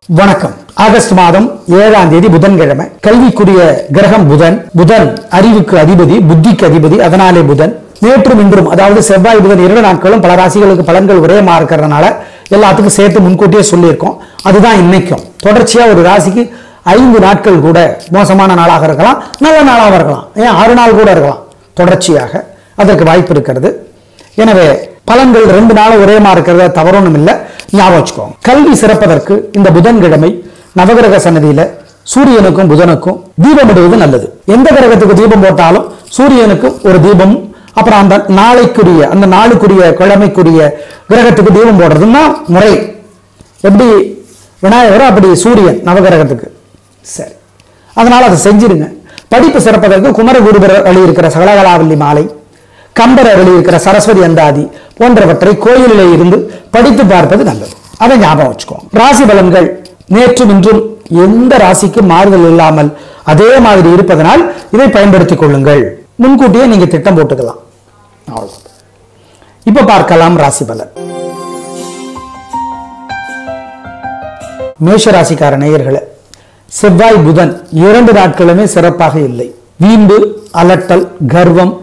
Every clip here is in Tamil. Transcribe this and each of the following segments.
வணக்கம். ஆகஸ்ட் மாதம் 7ஆம் தேதி புதன்கிழமை. கல்விக்குரிய கிரகம் புதன். புதன் அறிவுக்கு அதிபதி, புத்திக்கு அதிபதி. அதனாலே புதன் நேற்றும் இன்றும், அதாவது செவ்வாய் புதன் 2 நாட்களும் பல ராசிகளுக்கு பலன்கள் ஒரே மாதிரி இருக்கிறதுனால எல்லாத்துக்கும் சேர்த்து முன்கூட்டியே சொல்லியிருக்கோம். அதுதான் இன்னைக்கும் தொடர்ச்சியா ஒரு ராசிக்கு 5 நாட்கள் கூட மோசமான நாளாக இருக்கலாம், நல்ல நாளாக இருக்கலாம், ஏன் 6 நாள் கூட இருக்கலாம். தொடர்ச்சியாக அதற்கு வாய்ப்பு இருக்கிறது. எனவே பலன்கள் 2 நாளும் ஒரே மாதிரி இருக்கிறத தவறொன்னும் இல்லை, ஞாபகம் வச்சுக்கோங்க. கல்வி சிறப்பதற்கு இந்த புதன்கிழமை நவகிரக சன்னதியில சூரியனுக்கும் புதனுக்கும் தீபம் இடுவது நல்லது. எந்த கிரகத்துக்கு தீபம் போட்டாலும் சூரியனுக்கு ஒரு தீபம், அப்புறம் அந்த நாளுக்குரிய கிழமைக்குரிய கிரகத்துக்கு தீபம் போடுறதுன்னா முறை. எப்படி விநாயகரோ அப்படி சூரியன் நவகிரகத்துக்கு. சரி, அதனால அதை செஞ்சிருங்க. படிப்பு சிறப்பதற்கு குமரகுருபர் அருளியிருக்கிற சகலகலாவல்லி மாலை, கம்பர் அருளியிருக்கிற சரஸ்வதி அந்தாதி போன்றவற்றை கோயிலிலே இருந்து படித்து பார்ப்பது நல்லது. அதை ஞாபகம் வச்சுக்கோங்க. ராசி பலன்கள் நேற்றும் இன்றும் எந்த ராசிக்கு மாறுதல் இல்லாமல் அதே மாதிரி இருப்பதனால் இதை பயன்படுத்திக் கொள்ளுங்கள். முன்கூட்டியே நீங்க திட்டம் போட்டுக்கலாம். இப்ப பார்க்கலாம் ராசி பலன். மேஷ ராசிக்கார நேயர்களே, செவ்வாய் புதன் 2 நாட்களுமே சிறப்பாக இல்லை. வீம்பு, அலட்டல், கர்வம்,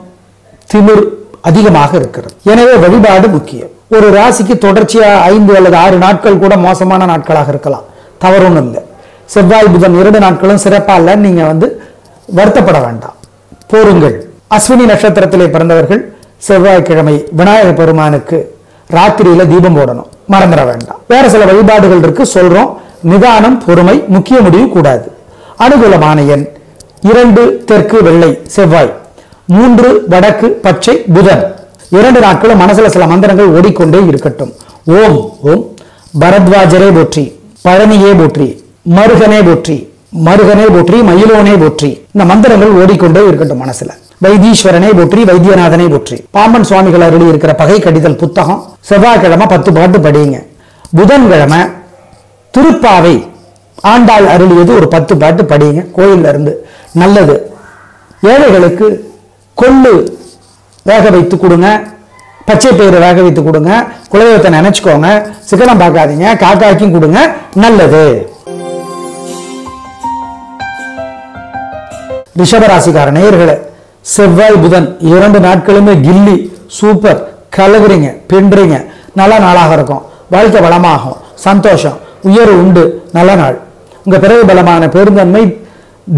திமிர் அதிகமாக இருக்கிறது. எனவே வழிபாடு முக்கியம். ஒரு ராசிக்கு தொடர்ச்சியா 5 அல்லது 6 நாட்கள் கூட மோசமான நாட்களாக இருக்கலாம், தவறொன்னும் இல்லை. செவ்வாய் புதன் 2 நாட்களும் சிறப்பா இல்ல, நீங்க வருத்தப்பட வேண்டாம், போருங்கள். அஸ்வினி நட்சத்திரத்திலே பிறந்தவர்கள் செவ்வாய்க்கிழமை விநாயகர் பெருமானுக்கு ராத்திரியில தீபம் போடணும், மறந்துட வேண்டாம். வேற சில வழிபாடுகள் இருக்கு, சொல்றோம். நிதானம், பொறுமை, முக்கிய முடிவு கூடாது. அனுகூலமான எண் 2 தெற்கு வெள்ளை செவ்வாய், 3 வடக்கு பச்சை புதன். 2 நாட்களும் மனசுல சில மந்திரங்கள் ஓடிக்கொண்டே இருக்கட்டும். ஓம் ஓம் பரத்வாஜரே போற்றி, பழனியே போற்றி, மருகனே போற்றி, மருகனே போற்றி, மயிலோனே போற்றி. இந்த மந்திரங்கள் ஓடிக்கொண்டே இருக்கட்டும் மனசுல. வைத்தீஸ்வரனே போற்றி, வைத்தியநாதனே போற்றி. பாம்பன் சுவாமிகள் அருளி இருக்கிற பகை கடிதல் புத்தகம் செவ்வாய்க்கிழமை 10 பாட்டு படிங்க. புதன்கிழமை திருப்பாவை ஆண்டாள் அருளியது ஒரு 10 பாட்டு படிங்க கோயில்ல இருந்து, நல்லது. ஏழைகளுக்கு கொள்ளு வேக வைத்து கொடுங்க, பச்சை பயிறு வேக வைத்து கொடுங்க, குலதெய்வத்தை நினைச்சுக்கோங்க, சிக்கனம் பார்க்காதீங்க, காக்காய்க்கும் கொடுங்க, நல்லது. ரிஷபராசிக்கார நேயர்களே, செவ்வாய் புதன் 2 நாட்களுமே கில்லி, சூப்பர், கலகுறீங்க, பின்றீங்க, நல்ல நாளாக இருக்கும். வாழ்க்கை வளமாகும், சந்தோஷம், உயர்வு உண்டு, நல்ல நாள். உங்க பிறகு பலமான பெருந்தன்மை,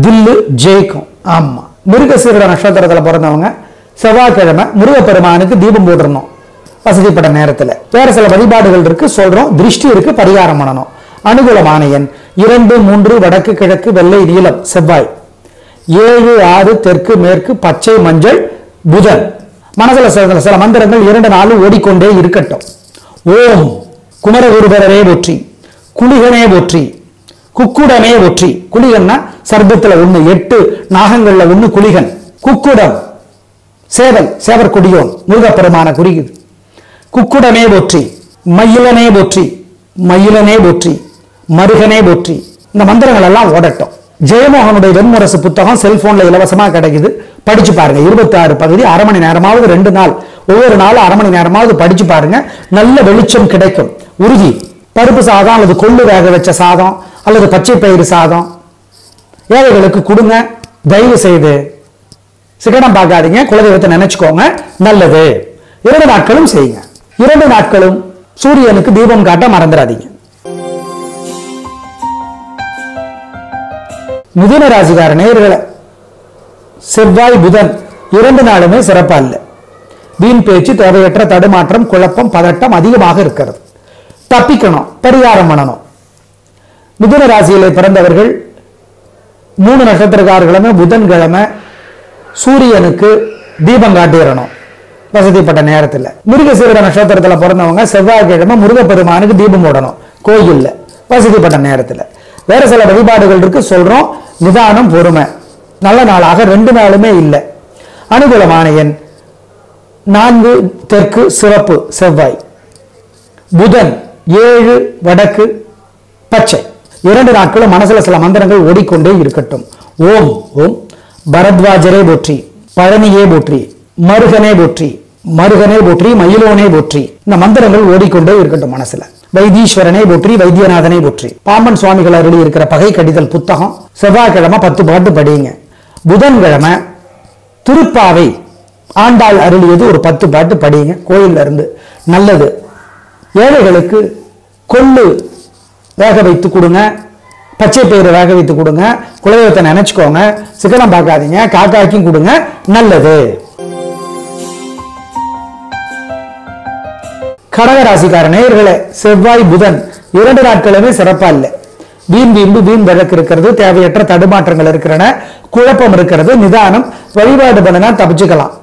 தில்லு ஜெயிக்கும். ஆமா, மிருகசீரட நட்சத்திரத்தில் பிறந்தவங்க செவ்வாய்க்கிழமை முருகப்பெருமானுக்கு தீபம் போட்டுறணும் வசதிப்பட்ட நேரத்தில். வேற சில வழிபாடுகள் இருக்கு, சொல்றோம். திருஷ்டி இருக்கு, பரிகாரம் பண்ணணும். அனுகூலமான எண் 2 3 வடக்கு கிழக்கு வெள்ளை நீலம் செவ்வாய், 7 6 தெற்கு மேற்கு பச்சை மஞ்சள் புதன். மனசுல சில மந்திரங்கள் 2 நாளும் ஓடிக்கொண்டே இருக்கட்டும். ஓம் குமரகுருபரே போற்றி, குளிகனே போற்றி, குக்குடனே போற்றி. குளிகன்னா சர்பத்துல 1, 8 நாகங்கள்ல 1 குளிகன். குக்குடம் சேவல், சேவர் கொடியோன், முருகப்பெருமான குறிக்குது. குக்குடனே போற்றி, மயிலனே போற்றி, மயிலனே போற்றி, மருகனே போற்றி. இந்த மந்திரங்கள் எல்லாம் ஓடட்டும். ஜெயமோகனுடைய வெண்முரசு புத்தகம் செல்போன்ல இலவசமா கிடைக்குது, படிச்சு பாருங்க. 26 பகுதி, அரை மணி நேரமாவது 2 நாள், ஒவ்வொரு நாளும் அரை மணி நேரமாவது படிச்சு பாருங்க, நல்ல வெளிச்சம் கிடைக்கும். உறுதி. பருப்பு சாதம் அல்லது கொள்ளு வேக வச்ச சாதம் அல்லது பச்சை பயிறு சாதம் ஏழைகளுக்கு கொடுங்க. தயவு செய்து சிக்கனம் பார்க்காதீங்க, குலதெய்வத்தை நினைச்சுக்கோங்க, நல்லது. 2 நாட்களும் செய்யுங்க. 2 நாட்களும் சூரியனுக்கு தீபம் காட்ட மறந்துடாதீங்க. மிதுன ராசிக்கார நேயர்களே, செவ்வாய் புதன் 2 நாளுமே சிறப்பா இல்லை. வீண் பேச்சு, தேவையற்ற தடுமாற்றம், குழப்பம், பதட்டம் அதிகமாக இருக்கிறது. தப்பிக்கணும், பரிகாரம் பண்ணணும். மிதுன ராசியிலே பிறந்தவர்கள் 3 நட்சத்திரக்காரர்களுமே புதன்கிழமை சூரியனுக்கு தீபம் காட்டிடணும் வசதிப்பட்ட நேரத்தில். மிருகசீரட நட்சத்திரத்தில் பிறந்தவங்க செவ்வாய்க்கிழமை முருகப்பெருமானுக்கு தீபம் போடணும் கோயில்ல வசதிப்பட்ட நேரத்தில். வேற சில வழிபாடுகள் இருக்கு, சொல்றோம். நிதானம், பொறுமை, நல்ல நாளாக 2 நாளுமே இல்லை. அனுகூலமான எண் 4 தெற்கு சிவப்பு செவ்வாய், புதன் 7 வடக்கு பச்சை. 2 நாட்களும் மனசுல சில மந்திரங்கள் ஓடிக்கொண்டே இருக்கட்டும். ஓம் ஓம் பரத்வாஜரே போற்றி, பழனியே போற்றி, மருகனே போற்றி, மருகனே போற்றி, மயிலோனே போற்றி. இந்த மந்திரங்கள் ஓடிக்கொண்டே இருக்கட்டும் மனசுல. வைத்தீஸ்வரனை போற்றி, வைத்தியநாதனை போற்றி. பாம்பன் சுவாமிகள் அருளி இருக்கிற பகை கடிதல் புத்தகம் செவ்வாய்க்கிழமை 10 பாட்டு படிங்க. புதன்கிழமை திருப்பாவை ஆண்டாள் அருளியது ஒரு 10 பாட்டு படிங்க கோயில்ல இருந்து. நல்லது. ஏழைகளுக்கு கொள்ளு வேக வைத்து கொடுங்க, பச்சை பயிறு வேக வைத்து கொடுங்க, குலதெய்வத்தை நினைச்சுக்கோங்க, சிக்கனம் பார்க்காதீங்க, காக்காய்க்கும் கொடுங்க. நல்லது. கடகராசிக்கார நேயர்களே, செவ்வாய் புதன் 2 நாட்களுமே சிறப்பா இல்லை. வீண் வீம்பு வீண் வழக்கு இருக்கிறது, தேவையற்ற தடுமாற்றங்கள் இருக்கிறன, குழப்பம் இருக்கிறது. நிதானம், வழிபாடு பண்ணினா தப்பிச்சுக்கலாம்.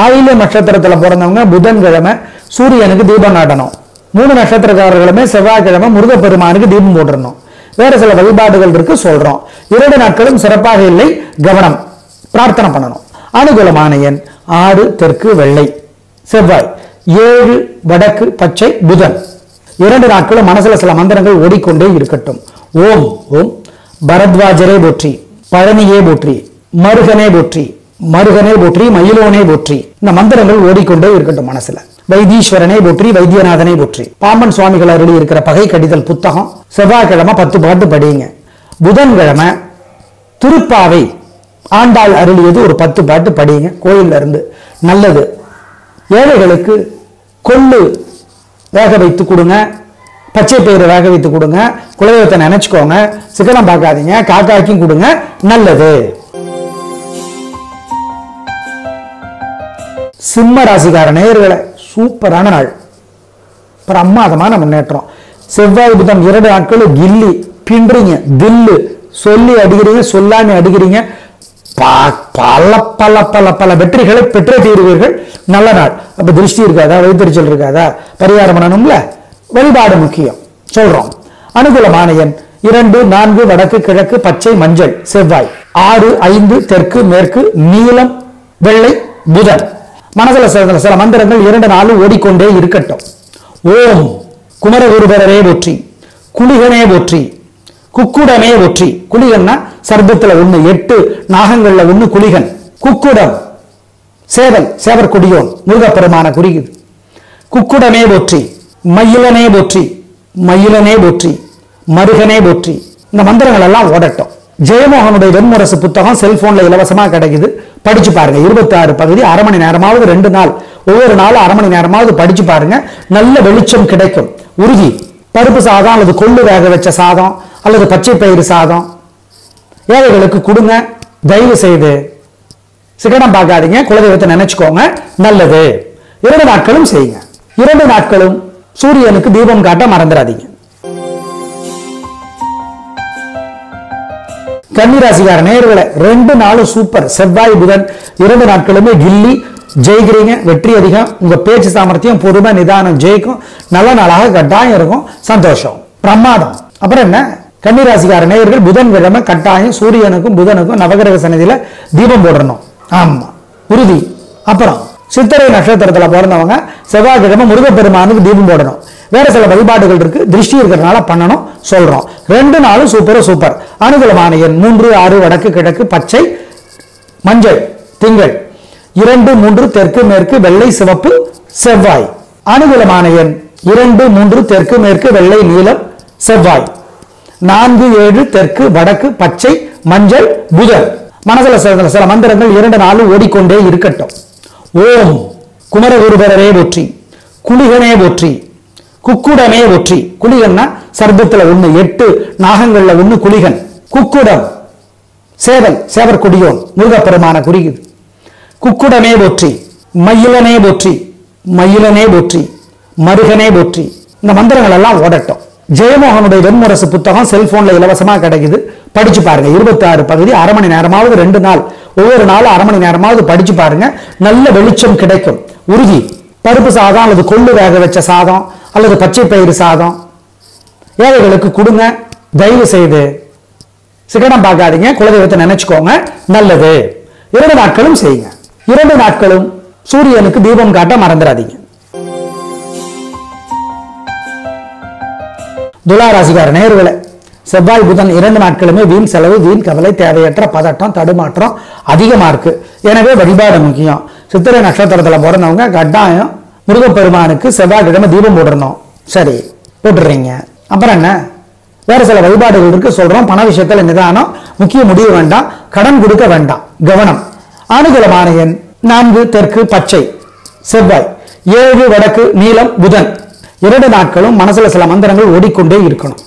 ஆயில்ய நட்சத்திரத்துல பிறந்தவங்க புதன்கிழமை சூரியனுக்கு தீபம் நாட்டணும். 3 நட்சத்திரக்காரர்களுமே செவ்வாய்க்கிழமை முருகப்பெருமானுக்கு தீபம் போட்டுறணும். வேற சில வழிபாடுகள் இருக்கு சொல்றோம். 2 நாட்களும் சிறப்பாக இல்லை, கவனம், பிரார்த்தனை பண்ணணும். அனுகூலமான எண் 6 தெற்கு வெள்ளை செவ்வாய், 7 வடக்கு பச்சை புதன். 2 நாட்களும் மனசுல சில மந்திரங்கள் ஓடிக்கொண்டே இருக்கட்டும். ஓம் ஓம் பரத்வாஜரே போற்றி, பழனியே போற்றி, மருகனே போற்றி, மருகனே போற்றி, மயிலோனே போற்றி. இந்த மந்திரங்கள் ஓடிக்கொண்டே இருக்கட்டும் மனசுல. வைத்தீஸ்வரனை போற்றி, வைத்தியநாதனை போற்றி. பாம்பன் சுவாமிகள் அருளி இருக்கிற பகை கடிதல் புத்தகம் செவ்வாய்க்கிழமை 10 பாட்டு படிங்க. புதன்கிழமை திருப்பாவை ஆண்டாள் அருளியது ஒரு 10 பாட்டு படிங்க கோயில்ல இருந்து. நல்லது. ஏழைகளுக்கு கொள்ளு வேக வைத்து கொடுங்க, பச்சை பயிறு வேக வைத்து கொடுங்க, குலதெய்வத்தை நினைச்சுக்கோங்க, சிக்கனம் பார்க்காதீங்க, காக்காய்க்கும் கொடுங்க. நல்லது. சிம்ம ராசிக்கார நேயர்களே, சூப்பரான நாள், பிரமாதமான முன்னேற்றம். செவ்வாய் புதன் 2 நாட்களும் கில்லி பின்றீங்க, தில்லு சொல்லி அடிக்கிறீங்க, சொல்லாம அடிக்கிறீங்க. பல பல பல பல வெற்றிகளை பெற்றே தீருவீர்கள். நல்ல நாள். அப்ப திருஷ்டி இருக்காதா, வைத்தறிச்சல் இருக்காதா, பரிகாரம் பண்ணணும்ல, வழிபாடு முக்கியம் சொல்றோம். அனுகூலமான எண் 2 4 வடக்கு கிழக்கு பச்சை மஞ்சள் செவ்வாய், 6 5 தெற்கு மேற்கு நீலம் வெள்ளை புதன். மனசுல சில மந்திரங்கள் 2 நாளும் ஓடிக்கொண்டே இருக்கட்டும். ஓம் குமரகுருபரரே போற்றி, குளிகனே போற்றி, குக்குடமே போற்றி. குளிகன்னா சர்பத்துல 1, 8 நாகங்கள்ல 1 குளிகன். குக்குடம் சேவல், சேவர் கொடியோன், முருகப்பெருமான குறிக்குது. குக்குடமே போற்றி, மயிலனே போற்றி, மயிலனே போற்றி, மருகனே போற்றி. இந்த மந்திரங்கள் எல்லாம் ஓடட்டும். ஜெயமோகனுடைய வெண்முரசு புத்தகம் செல்போன்ல இலவசமா கிடைக்குது, படிச்சு பாருங்க. 26 பகுதி, அரை மணி நேரமாவது 2 நாள், ஒவ்வொரு நாளும் அரை மணி நேரமாவது படிச்சு பாருங்க. நல்ல வெளிச்சம் கிடைக்கும். உறுதி. பருப்பு சாதம் அல்லது கொள்ளு வேக வச்ச சாதம் அல்லது பச்சை பயிறு சாதம் ஏழைகளுக்கு கொடுங்க. தயவு செய்து சிக்கனம் பார்க்காதீங்க, குலதெய்வத்தை நினைச்சுக்கோங்க. நல்லது. 2 நாட்களும் செய்யுங்க. 2 நாட்களும் சூரியனுக்கு தீபம் காட்ட மறந்துடாதீங்க. கன்னிராசிக்கார நேயர்களே, 2 நாளும் சூப்பர். செவ்வாய் புதன் 2 நாட்களுமே கில்லி ஜெயிக்கிறீங்க, வெற்றி அதிகம். உங்க பேச்சு சாமர்த்தியம், பொறுமை, நிதானம் ஜெயிக்கும். நல்ல நாளாக கட்டாயம் இருக்கும். சந்தோஷம், பிரமாதம். அப்புறம் என்ன, கன்னிராசிக்கார நேயர்கள் புதன்கிழமை கட்டாயம் சூரியனுக்கும் புதனுக்கும் நவகிரக சன்னதியில தீபம் போடணும். ஆமா, உறுதி. அப்புறம் சித்திரை நட்சத்திரத்துல பிறந்தவங்க செவ்வாய்க்கிழமை முருகப்பெருமானுக்கு தீபம் போடணும். வேற சில வழிபாடுகள் இருக்கு, திருஷ்டி இருக்கிறதுனால பண்ணணும் சொல்றோம். 2 நாளும் சூப்பர். அனுகூலமான எண் 3 6 வடக்கு கிழக்கு பச்சை மஞ்சள் திங்கள், 2 3 தெற்கு மேற்கு வெள்ளை சிவப்பு செவ்வாய். அனுகூலமான எண் 2 3 தெற்கு மேற்கு வெள்ளை நீலம் செவ்வாய், 4 7 தெற்கு வடக்கு பச்சை மஞ்சள் புதன். மனசுல சில மந்திரங்கள் 2 நாளும் ஓடிக்கொண்டே இருக்கட்டும். ஓம் குமரகுருபரரே போற்றி, குளிகனே போற்றி, குக்குடமே போற்றி. குளிகன்னா சர்பத்துல 1 8 நாகங்கள்ல 1 குளிகன். குக்குடம் சேவல், சேவர் கொடியோன், முருகப்பெருமான குறிக்குது. குக்குடமே போற்றி, மயிலனே போற்றி, மயிலனே போற்றி, மருகனே போற்றி. இந்த மந்திரங்கள் எல்லாம் ஓடட்டும். ஜெயமோகனுடைய வெண்முரசு புத்தகம் செல்போன்ல இலவசமா கிடைக்குது, படிச்சு பாருங்க. 26 பகுதி, அரை மணி நேரமாவது 2 நாள், ஒவ்வொரு நாளும் அரை மணி நேரமாவது படிச்சு பாருங்க. நல்ல வெளிச்சம் கிடைக்கும். உறுதி. பருப்பு சாதம் அல்லது கொள்ளு வேக வச்ச சாதம் அல்லது பச்சை பயிறு சாதம் ஏழைகளுக்கு கொடுங்க. தயவு செய்து சிக்கனம் பார்க்காதீங்க, குலதெய்வத்தை நினைச்சுக்கோங்க. நல்லது. 2 நாட்களும் செய்யுங்க. 2 நாட்களும் சூரியனுக்கு தீபம் காட்ட மறந்துடாதீங்க. துளாராசிக்கார நேயர்களே, செவ்வாய் புதன் 2 நாட்களுமே வீண் செலவு, வீண் கவலை, தேவையற்ற பதட்டம், தடுமாற்றம் அதிகமா இருக்கு. எனவே வழிபாடு முக்கியம். சித்திரை நட்சத்திரத்துல பிறந்தவங்க கட்டாயம் முருகப்பெருமானுக்கு செவ்வாய்க்கிழமை தீபம் போடணும். சரி போட்டுறீங்க. அப்புறம் என்ன, வேற சில வழிபாடுகள் இருக்கு சொல்றோம். பண விஷயத்துல நிதானம், முக்கிய முடிவு வேண்டாம், கடன் கொடுக்க வேண்டாம், கவனம். அனுகூலமான எண் 4 தெற்கு பச்சை செவ்வாய், 7 வடக்கு நீலம் புதன். 2 நாட்களும் மனசுல சில மந்திரங்கள் ஓடிக்கொண்டே இருக்கணும்.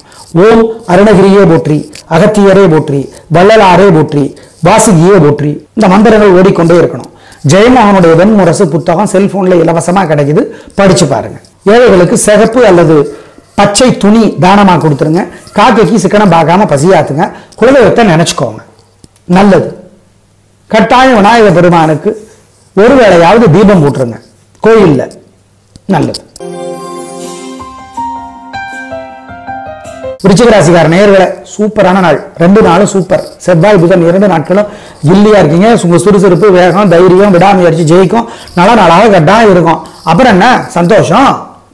ஓம் அருணகிரியே போற்றி, அகத்தியரே போற்றி, வள்ளலாரே போற்றி, வாசுகியே போற்றி. இந்த மந்திரங்கள் ஓடிக்கொண்டே இருக்கணும். ஜெயமோகனுடைய வெண்முரசு புத்தகம் செல்போன்ல இலவசமா கிடைக்குது, படிச்சு பாருங்க. ஏழைகளுக்கு சிகப்பு அல்லது பச்சை துணி தானமா கொடுத்துருங்க. காக்கைக்கு சிக்கனம் பார்க்காம பசியாத்துங்க. குலதெய்வத்தை நினைச்சுக்கோங்க, நல்லது. கட்டாயம் விநாயகர் பெருமானுக்கு ஒரு வேளையாவது தீபம் போட்டுருங்க கோயில்ல, நல்லது. விருச்சிக ராசிக்கார நேயர்களே, சூப்பரான நாள். 2 நாளும் சூப்பர். செவ்வாய் புதன் 2 நாட்களும் கில்லியா இருக்கீங்க. உங்க சுறுசுறுப்பு, வேகம், தைரியம், விடாமுயற்சி ஜெயிக்கும். நல்ல நாளாக கட்டாயம் இருக்கும். அப்புறம் என்ன சந்தோஷம்.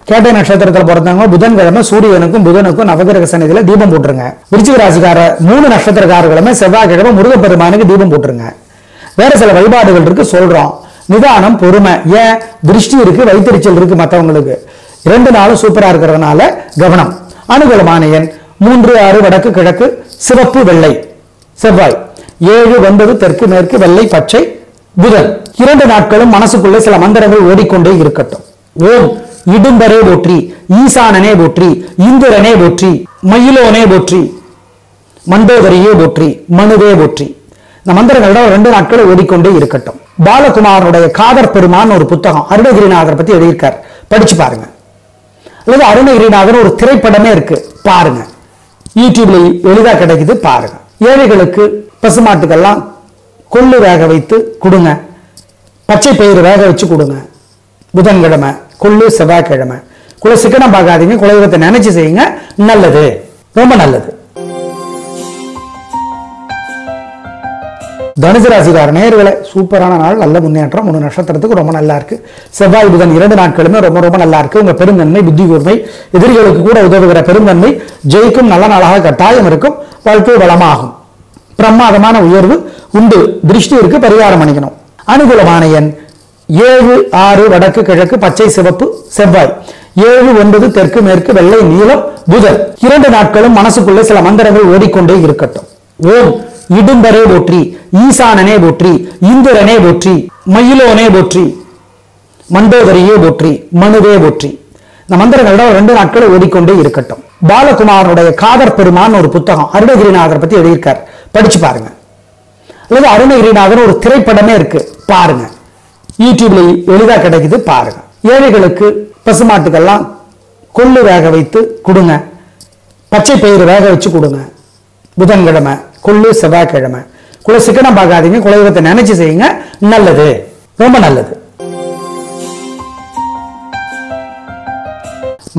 கேட்டை நட்சத்திரத்தில் பிறந்தவங்க புதன்கிழமை சூரியனுக்கும் புதனுக்கும் நவகிரக சன்னிதியில தீபம் போட்டுருங்க. விருச்சிக ராசிக்கார 3 நட்சத்திரக்காரர்களுமே செவ்வாய்க்கிழமை முருகப்பெருமானுக்கு தீபம் போட்டுருங்க. வேற சில வழிபாடுகள் இருக்கு சொல்றோம். நிதானம், பொறுமை. ஏன், திருஷ்டி இருக்கு, வைத்தறிச்சல் இருக்கு மற்றவங்களுக்கு. 2 நாளும் சூப்பரா இருக்கிறதுனால கவனம். அனுகூலமான எண் 3 6 வடக்கு கிழக்கு சிவப்பு வெள்ளை செவ்வாய், 7 9 தெற்கு மேற்கு வெள்ளை பச்சை புதன். 2 நாட்களும் மனசுக்குள்ளே சில மந்திரங்கள் ஓடிக்கொண்டே இருக்கட்டும். ஓம் இடும்பரே போற்றி, ஈசானனே போற்றி, இந்திரனே போற்றி, மயிலோனே போற்றி, மண்டோதரியே போற்றி, மனுவே போற்றி. இந்த மந்திரங்களோட 2 நாட்கள் ஓடிக்கொண்டே இருக்கட்டும். பாலகுமாரனுடைய காதர் பெருமான் ஒரு புத்தகம் அருணகிரிநாதர் பத்தி எழுதியிருக்கார், படிச்சு பாருங்க. அல்லது அருணகிரிநாதர் ஒரு திரைப்படமே இருக்கு, பாருங்க. யூடியூப்ல எளிதா கிடைக்குது, பாருங்க. ஏழைகளுக்கு பசுமாட்டுக்கெல்லாம் கொள்ளு வேக வைத்து கொடுங்க, பச்சை பயிறு வேக வச்சு கொடுங்க. புதன்கிழமை கொள்ளு, செவ்வாய்க்கிழமை குல சிக்கனம் பார்க்காதீங்க, குலதெய்வத்தை நினைச்சு செய்யுங்க, நல்லது, ரொம்ப நல்லது. தனுசு ராசிக்கார நேயர்களே, சூப்பரான நாள், நல்ல முன்னேற்றம். 3 நட்சத்திரத்துக்கு ரொம்ப நல்லா இருக்கு. செவ்வாய் புதன் 2 நாட்களுமே ரொம்ப ரொம்ப நல்லா இருக்கு. உங்க பெருந்தன்மை, புத்தி கூர்மை, எதிரிகளுக்கு கூட உதவுகிற பெருந்தன்மை ஜெயிக்கும். நல்ல நாளாக கட்டாயம் இருக்கும். வாழ்க்கை வளமாகும். பிரமாதமான உயர்வு உண்டு. திருஷ்டி இருக்கு, பரிகாரம் பண்ணிக்கணும். அனுகூலமான எண் 7 6 வடக்கு கிழக்கு பச்சை சிவப்பு செவ்வாய், 7 9 தெற்கு மேற்கு வெள்ளை நீலம் புதன். 2 நாட்களும் மனசுக்குள்ளே சில மந்திரங்கள் ஓடிக்கொண்டே இருக்கட்டும். ஓம் இடும்பரே போற்றி, ஈசானனே போற்றி, இந்திரனே போற்றி, மயிலோனே போற்றி, மண்டோதரியே போற்றி, மனுவே போற்றி. இந்த மந்திரங்களோட 2 நாட்கள் ஓடிக்கொண்டே இருக்கட்டும். பாலகுமாரனுடைய காதர் பெருமான் ஒரு புத்தகம் அருணகிரிநாதர் பத்தி எழுதியிருக்கார், படிச்சு பாருங்க. அல்லது அருணகிரிநாதர் ஒரு திரைப்படமே இருக்கு, பாருங்க. யூடியூப்ல எளிதா கிடைக்குது, பாருங்க. ஏழைகளுக்கு பசுமாட்டுக்கெல்லாம் கொள்ளு வேக வைத்து கொடுங்க, பச்சை பயிறு வேக வச்சு கொடுங்க. புதன்கிழமை கொள்ளு, செவ்வாய்க்கிழமை குல சிக்கனம் பார்க்காதீங்க, குலதெய்வத்தை நினைச்சு செய்யுங்க, நல்லது, ரொம்ப நல்லது.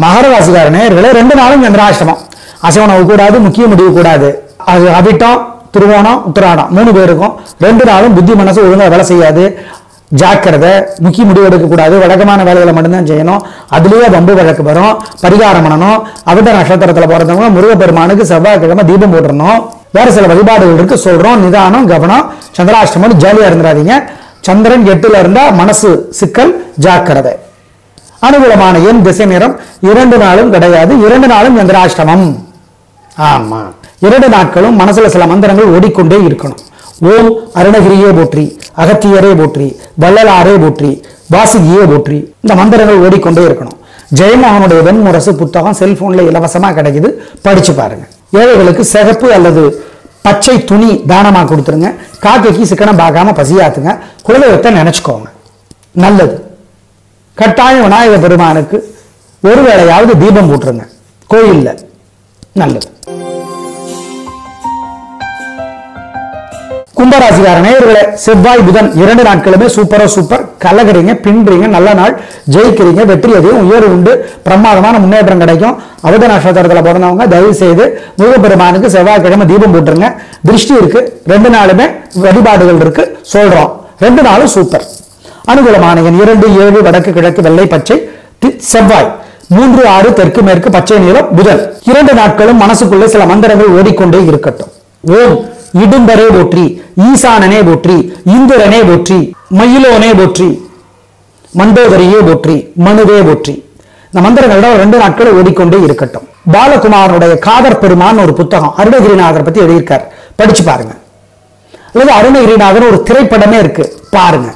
மகர ராசிக்கார நேயர்களே, 2 நாளும் சந்திராஷ்டமம். அசைவனவு கூடாது, முக்கிய முடிவு கூடாது. அது அவிட்டம், திருவோணம், உத்திராடம் 3 பேருக்கும் 2 நாளும் புத்தி மனசு ஒழுங்கா வேலை செய்யாது. ஜாக்கிரதை. முக்கிய முடிவு எடுக்க கூடாது. வழக்கமான வேலைகளை மட்டும்தான் செய்யணும். அதுலயே வம்பு வழக்கு வரும். பரிகாரம் பண்ணணும். அவிட்ட நட்சத்திரத்துல பிறந்தவங்க முருகப்பெருமானுக்கு செவ்வாய்க்கிழமை தீபம் போட்டுறணும். வேற சில வழிபாடுகள் இருக்கு சொல்றோம். நிதானம், கவனம். சந்திராஷ்டமம் ஜாலியா இருந்துடாதீங்க. சந்திரன் 8ல இருந்தா மனசு சிக்கல், ஜாக்கிரதை. அனுகூலமான எண் திசை நிறம் 2 நாளும் கிடையாது. 2 நாளும் சந்திராஷ்டமம். ஆமா, 2 நாட்களும் மனசுல சில மந்திரங்கள் ஓடிக்கொண்டே இருக்கணும். ஓம் அருணகிரியே போற்றி, அகத்தியரே போற்றி, வள்ளலாரே போற்றி, வாசுகியே போற்றி. இந்த மந்திரங்கள் ஓடிக்கொண்டே இருக்கணும். ஜெயமோகனுடைய வெண்முரசு புத்தகம் செல்போன்ல இலவசமா கிடைக்குது, படிச்சு பாருங்க. ஏழைகளுக்கு சிகப்பு அல்லது பச்சை துணி தானமா கொடுத்துருங்க. காக்கைக்கு சிக்கனம் பார்க்காம பசியாத்துங்க. குலதெய்வத்தை நினைச்சுக்கோங்க, நல்லது. கட்டாயம் விநாயகர் பெருமானுக்கு ஒரு வேளையாவது தீபம் போட்டுருங்க கோயில்ல, நல்லது. கும்பராசிக்கார நேயர்களே, செவ்வாய் புதன் 2 நாட்களுமே சூப்பரா சூப்பர். கலகிறீங்க, பின்றீங்க, நல்ல நாள், ஜெயிக்கிறீங்க, வெற்றி அதிகம், உயர்வு உண்டு, பிரமாதமான முன்னேற்றம் கிடைக்கும். அவிட்ட நட்சத்திரத்துல பிறந்தவங்க தயவு செய்து முருகப்பெருமானுக்கு செவ்வாய்க்கிழமை தீபம் போட்டுருங்க. திருஷ்டி இருக்கு, 2 நாளுமே வழிபாடுகள் இருக்கு சொல்றோம். 2 நாளும் சூப்பர். அனுகூலமான எண் 2 7 வடக்கு கிழக்கு வெள்ளை பச்சை செவ்வாய், 3 6 தெற்கு மேற்கு பச்சை நீலம் புதன். 2 நாட்களும் மனசுக்குள்ளே சில மந்திரங்கள் ஓடிக்கொண்டே இருக்கட்டும். ஓம் இடும்பரே போற்றி, ஈசானனே போற்றி, இந்திரனே போற்றி, மயிலோனே போற்றி, மண்டோதரியே போற்றி, மனுவே போற்றி. இந்த மந்திரங்களோட 2 நாட்கள் ஓடிக்கொண்டே இருக்கட்டும். பாலகுமாரனுடைய காதர் பெருமான் ஒரு புத்தகம் அருணகிரிநாதர் பத்தி எழுதியிருக்கார், படிச்சு பாருங்க. அல்லது அருணகிரிநாதர் ஒரு திரைப்படமே இருக்கு, பாருங்க.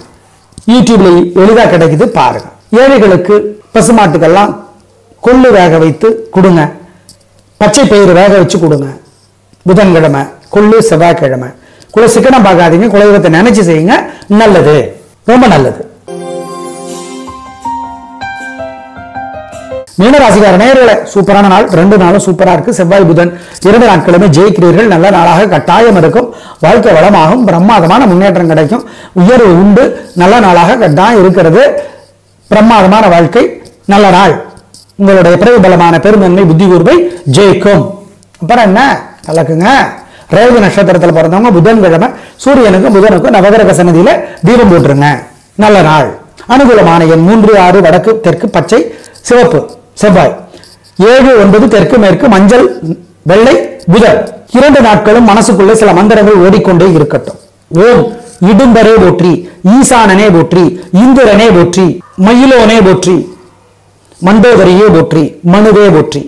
யூடியூப்ல எளிதா கிடைக்குது, பாருங்க. ஏழைகளுக்கு பசுமாட்டுக்கெல்லாம் கொள்ளு வேக வைத்து கொடுங்க, பச்சை பயிறு வேக வச்சு கொடுங்க. புதன்கிழமை கொள்ளு, செவ்வாய்க்கிழமை குல சிக்கனம் பார்க்காதீங்க, குலதெய்வத்தை நினைச்சு செய்யுங்க, நல்லது, ரொம்ப நல்லது. மீனராசிக்கார நேயர்களே, சூப்பரான நாள், 2 நாளும் சூப்பரா இருக்கு. செவ்வாய் புதன் 2 நாட்களுமே ஜெயிக்கிறீர்கள், நல்ல நாளாக கட்டாயம் இருக்கும். வாழ்க்கை வளமாகும், பிரம்மாதமான முன்னேற்றம் கிடைக்கும், உயர்வு உண்டு, நல்ல நாளாக கட்டாயம் இருக்கிறது. பிரம்மாதமான வாழ்க்கை, நல்ல நாள். உங்களுடைய பிரபலமான பெருந்தன்மை புத்தி கூர்மை ஜெயிக்கும். அப்புறம் என்ன கலக்குங்க. ரேவதி நட்சத்திரத்தில் பிறந்தவங்க புதன்கிழமை சூரியனுக்கும் புதனுக்கும் நவகிரக சன்னதியில தீபம் போட்டுருங்க, நல்ல நாள். அனுகூலமான எண் 3, 6, வடக்கு தெற்கு பச்சை சிவப்பு செவ்வாய், 7, 9 தெற்கு மேற்கு மஞ்சள் வெள்ளை புதன். 2 நாட்களும் மனசுக்குள்ளே சில மந்திரங்கள் ஓடிக்கொண்டே இருக்கட்டும். ஓம் இடும்பரே போற்றி, ஈசானனே போற்றி, இந்திரனே போற்றி, மயிலோனே போற்றி, மண்டோதரியே போற்றி, மனுவே போற்றி.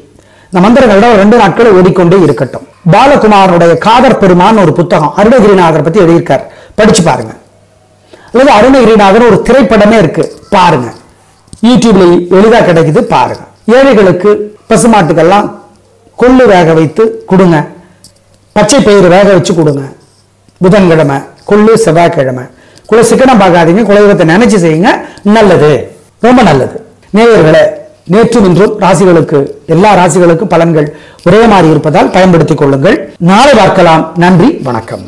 இந்த மந்திரங்களோட 2 நாட்கள் ஓடிக்கொண்டே இருக்கட்டும். பாலகுமாரனுடைய காதர் பெருமான் ஒரு புத்தகம் அருணகிரிநாதர் பத்தி எழுதியிருக்கார், படிச்சு பாருங்க. அல்லது அருணகிரிநாதர் ஒரு திரைப்படமே இருக்கு, பாருங்க. யூடியூப்ல எளிதா கிடைக்குது, பாருங்க. ஏழைகளுக்கு பசுமாட்டுக்கெல்லாம் கொள்ளு வேக வைத்து கொடுங்க, பச்சை பயிறு வேக வச்சு கொடுங்க. புதன்கிழமை கொள்ளு, செவ்வாய்க்கிழமை குல சிக்கனம் பார்க்காதீங்க, குலதெய்வத்தை நினைச்சு செய்யுங்க, நல்லது, ரொம்ப நல்லது. நேயர்களே, நேற்றும் இன்றும் ராசிகளுக்கு எல்லா ராசிகளுக்கும் பலன்கள் ஒரே மாதிரி இருப்பதால் பயன்படுத்திக் கொள்ளுங்கள். நாளை பார்க்கலாம். நன்றி, வணக்கம்.